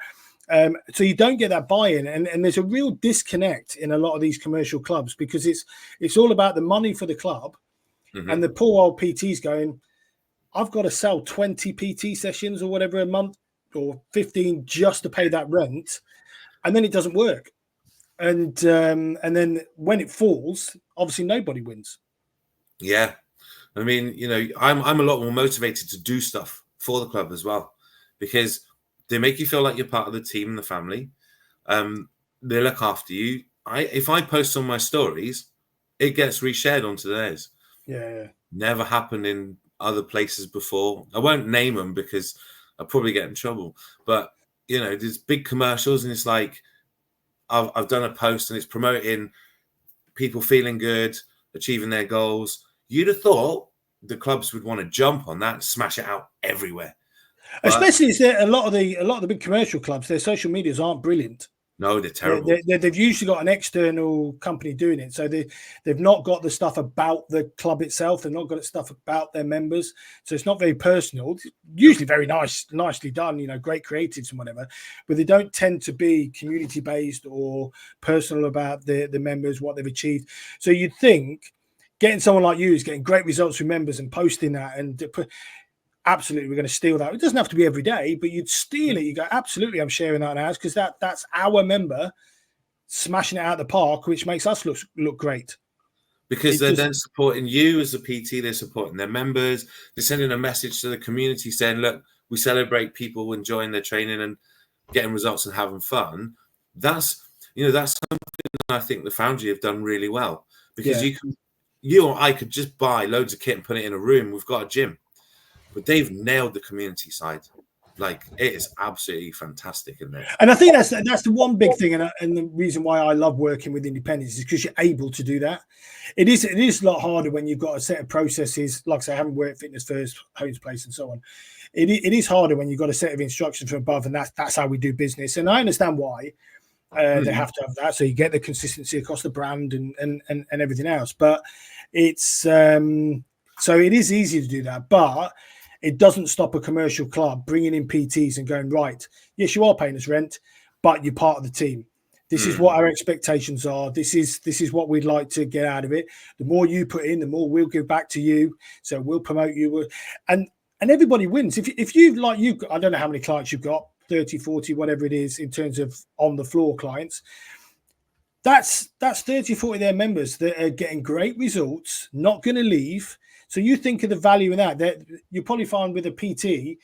So you don't get that buy-in. And there's a real disconnect in a lot of these commercial clubs because it's all about the money for the club. And the poor old PT's going, I've got to sell 20 PT sessions or whatever a month, or 15 just to pay that rent, and then it doesn't work. And then when it falls, obviously nobody wins. Yeah. I mean, you know, I'm a lot more motivated to do stuff for the club as well, because they make you feel like you're part of the team and the family. They look after you. If I post on my stories, it gets reshared onto theirs. Yeah. Never happened in other places before. I won't name them because I'll probably get in trouble. But, you know, there's big commercials and it's like, I've done a post and it's promoting people feeling good, achieving their goals. You'd have thought the clubs would want to jump on that and smash it out everywhere. But especially is there a lot of the big commercial clubs, their social medias aren't brilliant. No, they're terrible. They've usually got an external company doing it. So they've not got the stuff about the club itself. They've not got stuff about their members. So it's not very personal. Usually very nicely done, you know, great creatives and whatever. But they don't tend to be community-based or personal about the members, what they've achieved. So you'd think getting someone like you is getting great results from members and posting that and absolutely, we're going to steal that. It doesn't have to be every day, but you'd steal it. You go, absolutely, I'm sharing that now because that's our member smashing it out of the park, which makes us look great. Because they're then supporting you as a PT, they're supporting their members, they're sending a message to the community saying, look, we celebrate people enjoying their training and getting results and having fun. That's something I think the Foundry have done really well. Because you or I could just buy loads of kit and put it in a room. We've got a gym. But they've nailed the community side. Like, it is absolutely fantastic, isn't it? And I think that's the one big thing, and the reason why I love working with independents is because you're able to do that. It is a lot harder when you've got a set of processes. Like I say, I haven't worked fitness first, homes place, and so on. It is harder when you've got a set of instructions from above, and that's how we do business. And I understand why they have to have that, so you get the consistency across the brand and everything else. But it's so it is easy to do that, but it doesn't stop a commercial club bringing in PTs and going, right, yes, you are paying us rent, but you're part of the team. This is what our expectations are. This is what we'd like to get out of it. The more you put in, the more we'll give back to you. So we'll promote you. And everybody wins. If you've like you, I don't know how many clients you've got, 30, 40, whatever it is in terms of on the floor clients. That's 30, 40 of their members that are getting great results, not going to leave. So you think of the value in that you'll probably find with a PT,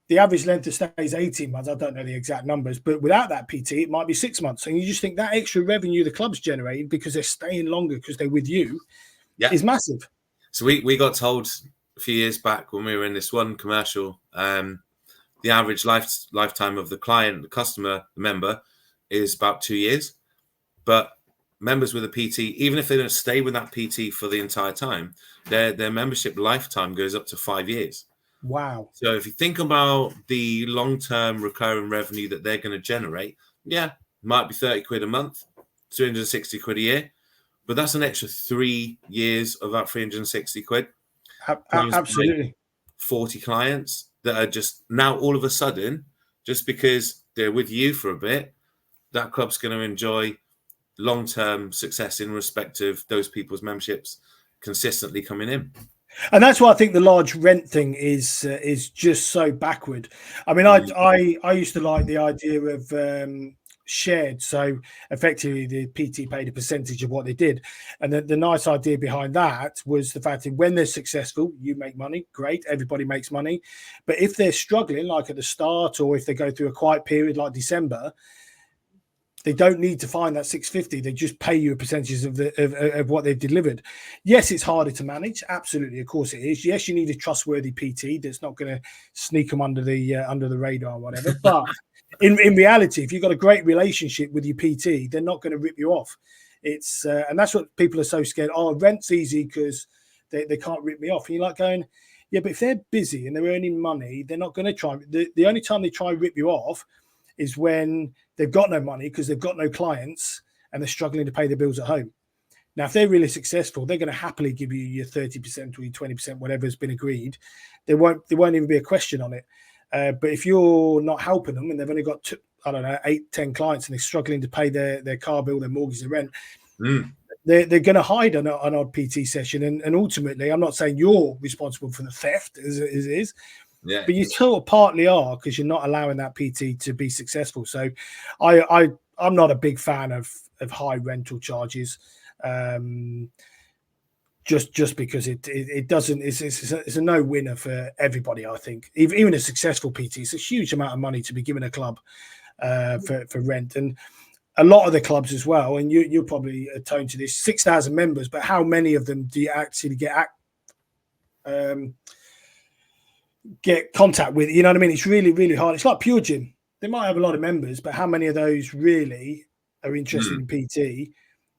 the average length of stay is 18 months. I don't know the exact numbers, but without that PT, it might be 6 months. And you just think that extra revenue the club's generated because they're staying longer because they're with you is massive. So we got told a few years back when we were in this one commercial, the average lifetime of the client, the customer, the member is about 2 years. But members with a PT, even if they don't stay with that PT for the entire time, their membership lifetime goes up to 5 years. Wow. So if you think about the long-term recurring revenue that they're going to generate, might be 30 quid a month, 260 quid a year, but that's an extra 3 years of that 360 quid. Absolutely. 40 clients that are just now all of a sudden, just because they're with you for a bit, that club's going to enjoy long-term success in respect of those people's memberships consistently coming in. And that's why I think the large rent thing is just so backward. I mean, I used to like the idea of shared. So effectively the PT paid a percentage of what they did. And the nice idea behind that was the fact that when they're successful, you make money. Great. Everybody makes money. But if they're struggling, like at the start, or if they go through a quiet period like December, they don't need to find that 650. They just pay you a percentage of what they've delivered. Yes, it's harder to manage. Absolutely, of course it is. Yes, you need a trustworthy PT that's not going to sneak them under the radar or whatever. But in reality, if you've got a great relationship with your PT, they're not going to rip you off. It's and that's what people are so scared. Oh, rent's easy because they can't rip me off. And you're like going, yeah, but if they're busy and they're earning money, they're not going to try. The only time they try and rip you off is when they've got no money because they've got no clients and they're struggling to pay their bills at home. Now, if they're really successful, they're going to happily give you your 30% or your 20%, whatever has been agreed. There won't even be a question on it. But if you're not helping them and they've only got 8, 10 clients and they're struggling to pay their car bill, their mortgage, their rent, they're going to hide an odd PT session. And ultimately, I'm not saying you're responsible for the theft as it is. Yeah, but you sort of partly are because you're not allowing that PT to be successful. So I'm not a big fan of high rental charges, just because it doesn't. It's a no winner for everybody. I think even a successful PT, it's a huge amount of money to be given a club for rent, and a lot of the clubs as well. And you'll probably atone to this: 6,000 members, but how many of them do you actually get contact with? You know what I mean? It's really, really hard. It's like Pure Gym. They might have a lot of members, but how many of those really are interested in PT?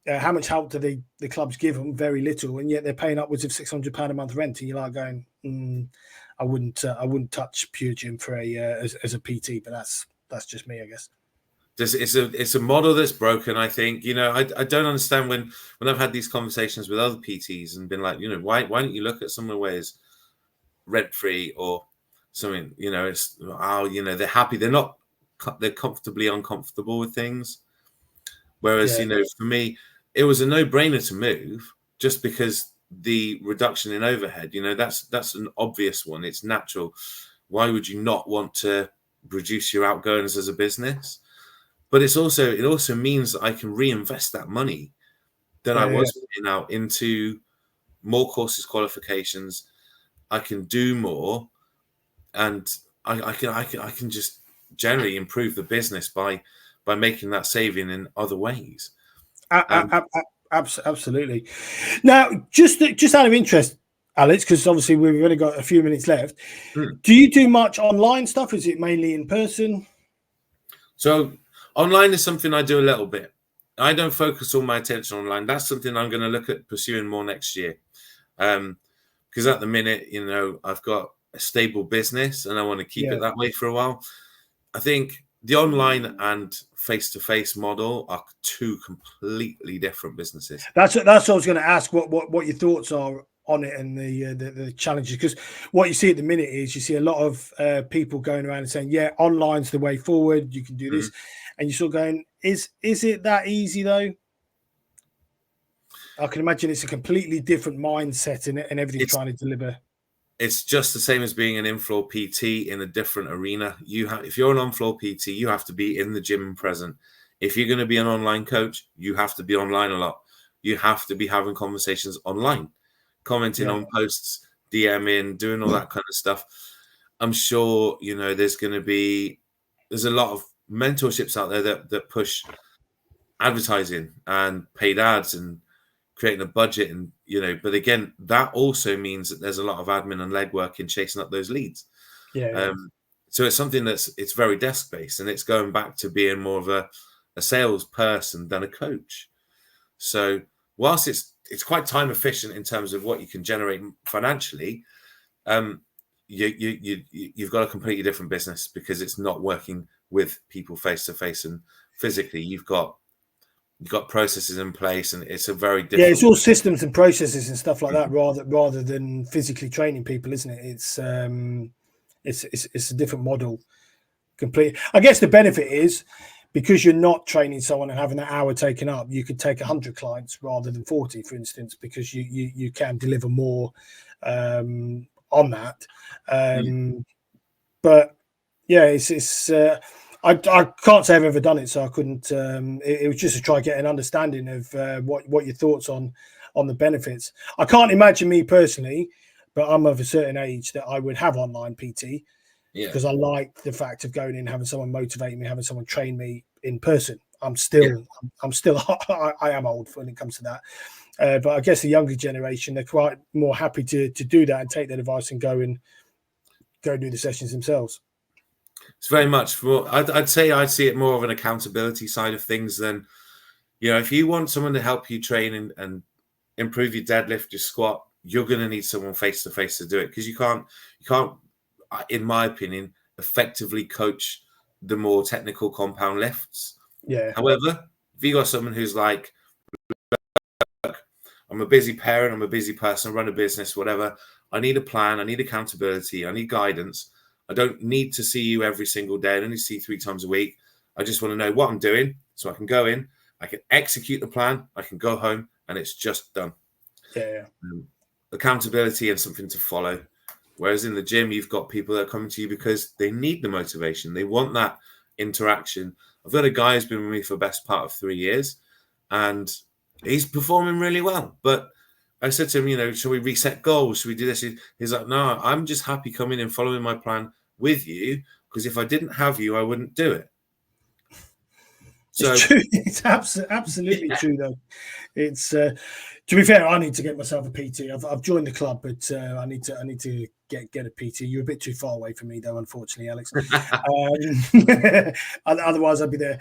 How much help do the clubs give them? Very little, and yet they're paying upwards of £600 a month rent. And you're like going, I wouldn't touch Pure Gym for as a PT, but that's just me, I guess. It's a model that's broken. I think, I don't understand when I've had these conversations with other PTs and been like, why don't you look at somewhere where it's rent-free or something, it's they're happy, they're comfortably uncomfortable with things, whereas for me it was a no-brainer to move just because the reduction in overhead, that's an obvious one. It's natural. Why would you not want to reduce your outgoings as a business? But it also means that I can reinvest that money that I was putting out into more courses, qualifications. I can do more, and I can just generally improve the business by making that saving in other ways. Absolutely. Now, just out of interest, Alex, because obviously we've only got a few minutes left. Mm. Do you do much online stuff? Is it mainly in person? So online is something I do a little bit. I don't focus all my attention online. That's something I'm going to look at pursuing more next year. Because at the minute, you know, I've got a stable business and I want to keep it that way for a while. I think the online and face-to-face model are two completely different businesses. That's what I was going to ask. What your thoughts are on it and the challenges? Because what you see at the minute is you see a lot of people going around and saying, "Yeah, online's the way forward. You can do this," and you're sort of going, "Is it that easy though?" I can imagine it's a completely different mindset in it and everything trying to deliver. It's just the same as being an in-floor PT in a different arena. If you're an on-floor PT, you have to be in the gym present. If you're going to be an online coach, you have to be online a lot. You have to be having conversations online, commenting on posts, DMing, doing all that kind of stuff. I'm sure, you know, there's a lot of mentorships out there that push advertising and paid ads and creating a budget, and you know, but again, that also means that there's a lot of admin and legwork in chasing up those leads. So it's something it's very desk based, and it's going back to being more of a salesperson than a coach. So whilst it's quite time efficient in terms of what you can generate financially, you've got a completely different business because it's not working with people face to face and physically. You've got processes in place, and it's a very different. Yeah, it's all systems and processes and stuff like that, rather than physically training people, isn't it? It's a different model, completely. I guess the benefit is because you're not training someone and having that hour taken up, you could take 100 clients rather than 40, for instance, because you can deliver more on that. But yeah, it's. I can't say I've ever done it, so I couldn't. It was just to try to get an understanding of what your thoughts on the benefits. I can't imagine me personally, but I'm of a certain age that I would have online PT because I like the fact of going in, having someone motivate me, having someone train me in person. I am old when it comes to that, but I guess the younger generation, they're quite more happy to do that and take their advice and go and do the sessions themselves. It's very much more. I'd say I'd see it more of an accountability side of things than, you know, if you want someone to help you train and improve your deadlift, your squat, you're going to need someone face to face to do it, because you can't, in my opinion, effectively coach the more technical compound lifts. Yeah. However, if you got someone who's like, I'm a busy parent, I'm a busy person, I run a business, whatever. I need a plan, I need accountability, I need guidance. I don't need to see you every single day. I only see you 3 times a week. I just want to know what I'm doing so I can go in, I can execute the plan, I can go home, and it's just done. Yeah. Accountability and something to follow. Whereas in the gym, you've got people that are coming to you because they need the motivation. They want that interaction. I've got a guy who's been with me for the best part of 3 years, and he's performing really well. But I said to him, you know, shall we reset goals? Should we do this? He's like, no, I'm just happy coming and following my plan with you, because if I didn't have you, I wouldn't do it. So it's true. It's absolutely true, though. It's to be fair, I need to get myself a PT. I've joined the club, but I need to get a PT. You're a bit too far away from me, though, unfortunately, Alex. Otherwise, I'd be there.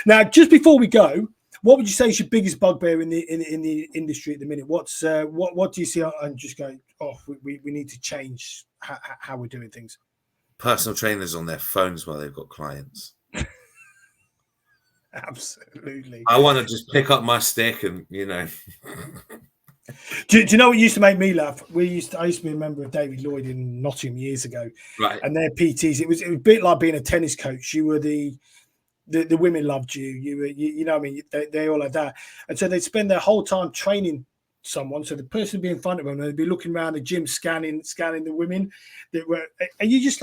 Now, just before we go, what would you say is your biggest bugbear in the industry at the minute? What do you see? And just going, we need to change how we're doing things. Personal trainers on their phones while they've got clients. Absolutely. I want to just pick up my stick and, you know. Do you know what used to make me laugh? I used to be a member of David Lloyd in Nottingham years ago, right? And their PTs, it was a bit like being a tennis coach. You were the women loved you. You know what I mean? They all had that, and so they'd spend their whole time training someone. So the person would be in front of them, they'd be looking around the gym, scanning the women that were, and you just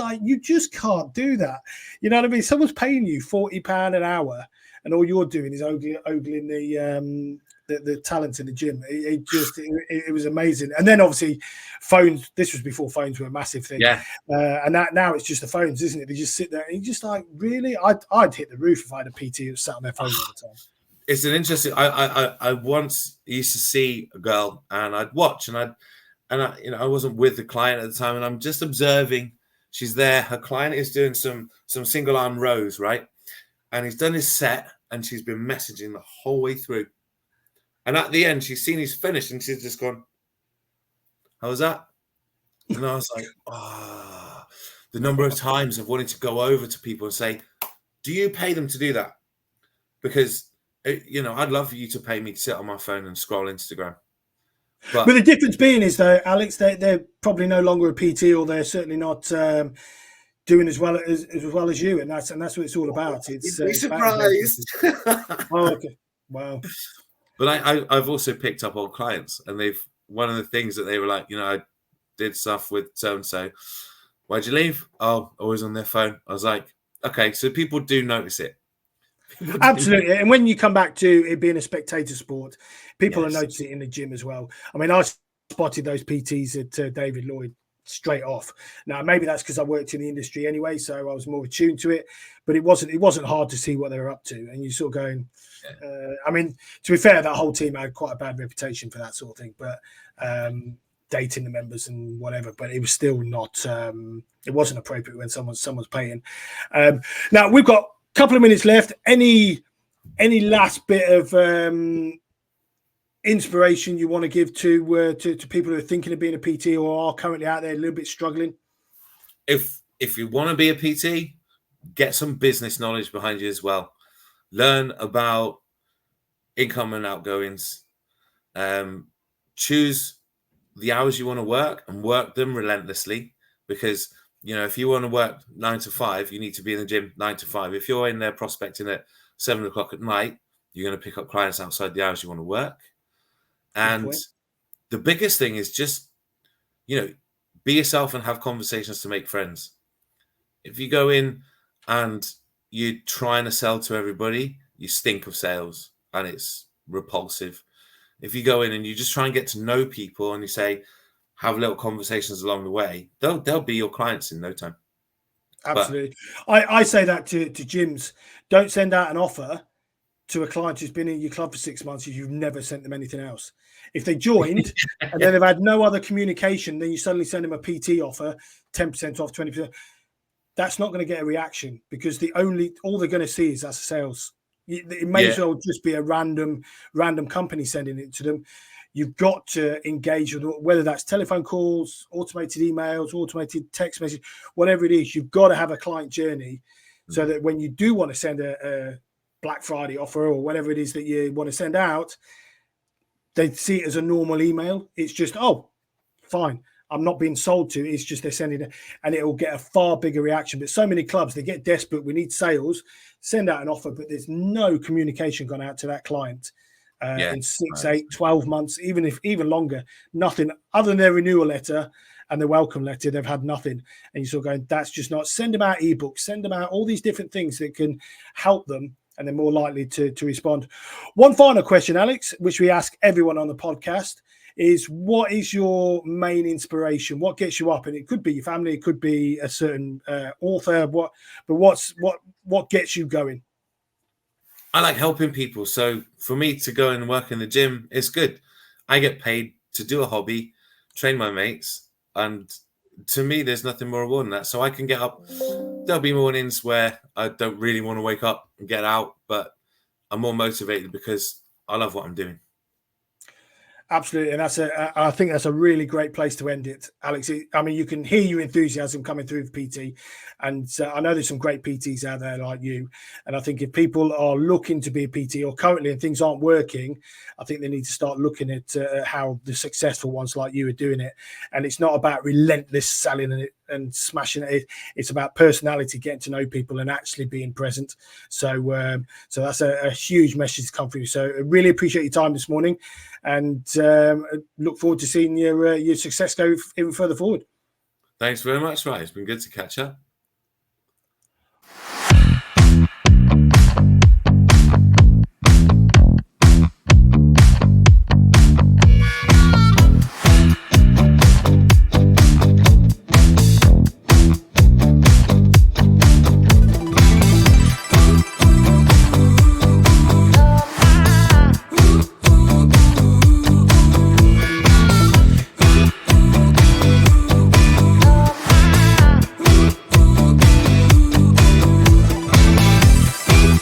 can't do that. You know what I mean? Someone's paying you £40 an hour, and all you're doing is ogling the talent in the gym. It was amazing. And then obviously phones. This was before phones were a massive thing. Yeah. And now it's just the phones, isn't it? They just sit there and you just like, really? I'd hit the roof if I had a PT who sat on their phone all the time. It's an interesting. I once used to see a girl and I'd watch and and I wasn't with the client at the time, and I'm just observing. She's there. Her client is doing some single arm rows, right? And he's done his set, and she's been messaging the whole way through. And at the end, she's seen he's finished, and she's just gone, "How was that?" And I was like, the number of times I've wanted to go over to people and say, "Do you pay them to do that?" Because I'd love for you to pay me to sit on my phone and scroll Instagram. But the difference being is, though, Alex, they're probably no longer a PT, or they're certainly not doing as well as you, and that's what it's all about. It's be surprised. Oh, okay, wow. But I've also picked up old clients, and one of the things that they were like, I did stuff with so and so. Why'd you leave? Oh, always on their phone. I was like, okay, so people do notice it. Absolutely. And when you come back to it being a spectator sport, people are noticing it in the gym as well. I mean, I spotted those PTs at David Lloyd straight off. Now, maybe that's because I worked in the industry anyway, so I was more attuned to it, but it wasn't hard to see what they were up to. And you sort of going, I mean, to be fair, that whole team had quite a bad reputation for that sort of thing, but dating the members and whatever, but it was still not, it wasn't appropriate when someone's paying. Now we've got a couple of minutes left. Any last bit of inspiration you want to give to people who are thinking of being a PT or are currently out there a little bit struggling? If you want to be a PT, get some business knowledge behind you as well. Learn about income and outgoings. Choose the hours you want to work and work them relentlessly, because if you want to work 9 to 5, you need to be in the gym 9 to 5. If you're in there prospecting at 7 o'clock at night, you're going to pick up clients outside the hours you want to work. And the biggest thing is just, be yourself and have conversations to make friends. If you go in and you're trying to sell to everybody, you stink of sales and it's repulsive. If you go in and you just try and get to know people and you say, have little conversations along the way, they'll be your clients in no time. Absolutely. I say that to gyms. Don't send out an offer to a client who's been in your club for 6 months if you've never sent them anything else. If they joined and then they've had no other communication, then you suddenly send them a PT offer, 10% off, 20%. That's not going to get a reaction, because all they're going to see is that's sales. It may as well just be a random company sending it to them. You've got to engage with, whether that's telephone calls, automated emails, automated text message, whatever it is. You've got to have a client journey so that when you do want to send a Black Friday offer or whatever it is that you want to send out, they see it as a normal email. It's just, oh, fine, I'm not being sold to. It's just they're sending it, and it will get a far bigger reaction. But so many clubs, they get desperate. We need sales. Send out an offer, but there's no communication gone out to that client in 6, 8, 12 months, even longer. Nothing other than their renewal letter and the welcome letter. They've had nothing, and you're sort of going, that's just not. Send them out ebooks. Send them out all these different things that can help them, and they're more likely to respond. One final question, Alex, which we ask everyone on the podcast, is what is your main inspiration? What gets you up? And it could be your family, it could be a certain author. What gets you going? I like helping people. So for me to go and work in the gym, it's good. I get paid to do a hobby, train my mates, and to me, there's nothing more rewarding than that. So I can get up. There'll be mornings where I don't really want to wake up and get out, but I'm more motivated because I love what I'm doing. Absolutely, and I think that's a really great place to end it, Alex. I mean, you can hear your enthusiasm coming through for PT, and I know there's some great PTs out there like you. And I think if people are looking to be a PT or currently and things aren't working, I think they need to start looking at how the successful ones like you are doing it. And it's not about relentless selling and smashing it. It's about personality, getting to know people, and actually being present. So that's a huge message to come through. So I really appreciate your time this morning, and look forward to seeing your success go even further forward. Thanks very much, right? It's been good to catch up.